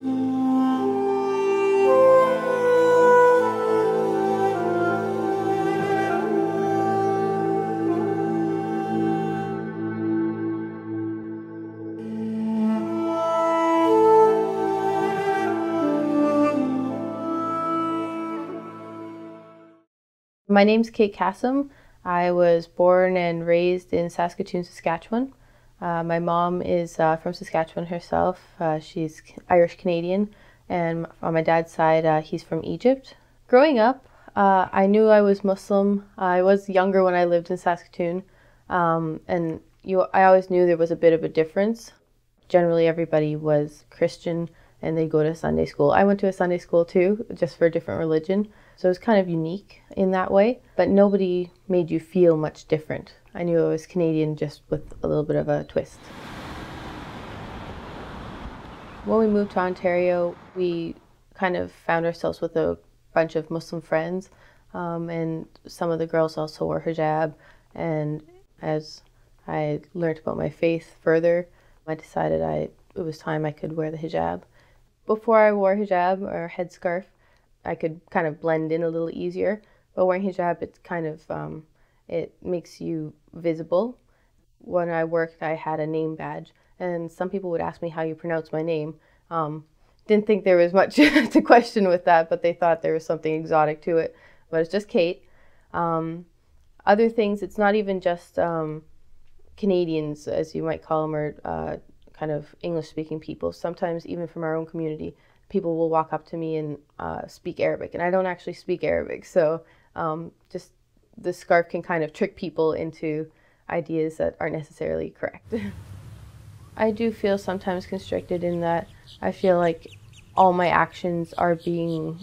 My name's Kate Kassem. I was born and raised in Saskatoon, Saskatchewan. My mom is from Saskatchewan herself. She's Irish Canadian, and on my dad's side, he's from Egypt. Growing up, I knew I was Muslim. I was younger when I lived in Saskatoon, I always knew there was a bit of a difference. Generally, everybody was Christian and they go to Sunday school. I went to a Sunday school too, just for a different religion. So it was kind of unique in that way, but nobody made you feel much different. I knew I was Canadian just with a little bit of a twist. When we moved to Ontario, we kind of found ourselves with a bunch of Muslim friends, and some of the girls also wore hijab. And as I learned about my faith further, I decided it was time I could wear the hijab. Before I wore hijab or headscarf, I could kind of blend in a little easier. But wearing hijab, it's kind of, it makes you visible. When I worked, I had a name badge, and some people would ask me how you pronounce my name. Didn't think there was much to question with that, but they thought there was something exotic to it. But it's just Kate. Other things, it's not even just Canadians, as you might call them, or kind of English-speaking people. Sometimes even from our own community, people will walk up to me and speak Arabic, and I don't actually speak Arabic, so just the scarf can kind of trick people into ideas that aren't necessarily correct. I do feel sometimes constricted in that I feel like all my actions are being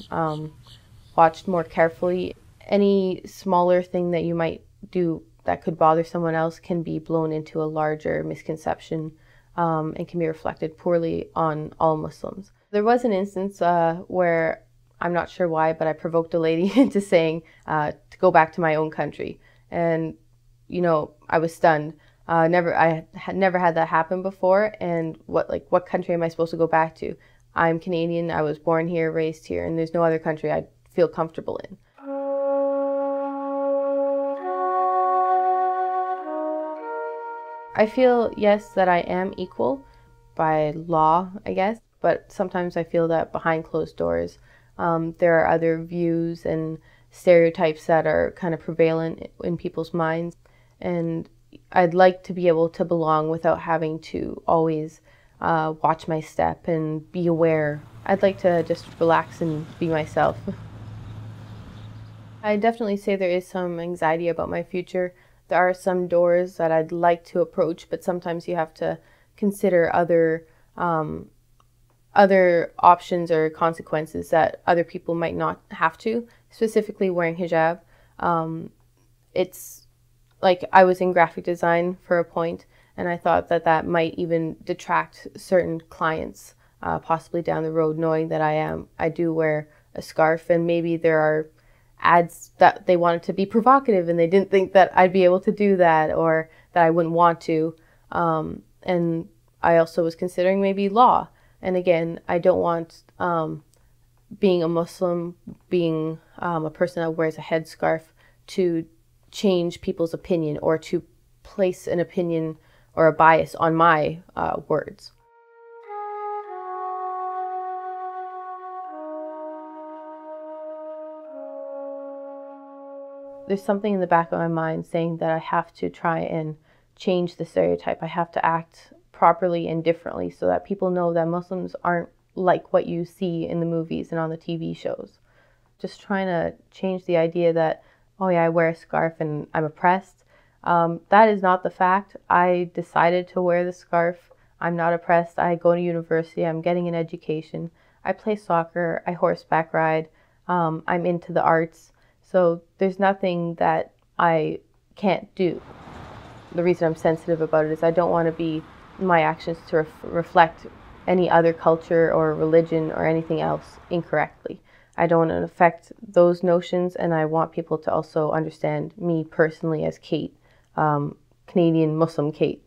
watched more carefully. Any smaller thing that you might do that could bother someone else can be blown into a larger misconception and can be reflected poorly on all Muslims. There was an instance where, I'm not sure why, but I provoked a lady into saying to go back to my own country. And, you know, I was stunned. I had never had that happen before. And what country am I supposed to go back to? I'm Canadian, I was born here, raised here, and there's no other country I'd feel comfortable in. I feel, yes, that I am equal by law, I guess, but sometimes I feel that behind closed doors, there are other views and stereotypes that are kind of prevalent in people's minds. And I'd like to be able to belong without having to always watch my step and be aware. I'd like to just relax and be myself. I definitely say there is some anxiety about my future. There are some doors that I'd like to approach, but sometimes you have to consider other options or consequences that other people might not have to, specifically wearing hijab. It's like I was in graphic design for a point, and I thought that that might even detract certain clients possibly down the road, knowing that I do wear a scarf, and maybe there are ads that they wanted to be provocative and they didn't think that I'd be able to do that or that I wouldn't want to. And I also was considering maybe law. And again, I don't want being a Muslim, being a person that wears a headscarf to change people's opinion or to place an opinion or a bias on my words. There's something in the back of my mind saying that I have to try and change the stereotype. I have to act properly and differently so that people know that Muslims aren't like what you see in the movies and on the TV shows. Just trying to change the idea that, oh yeah, I wear a scarf and I'm oppressed. That is not the fact. I decided to wear the scarf. I'm not oppressed. I go to university. I'm getting an education. I play soccer. I horseback ride. I'm into the arts. So there's nothing that I can't do. The reason I'm sensitive about it is I don't want to be my actions to reflect any other culture or religion or anything else incorrectly. I don't want to affect those notions, and I want people to also understand me personally as Kate, Canadian Muslim Kate.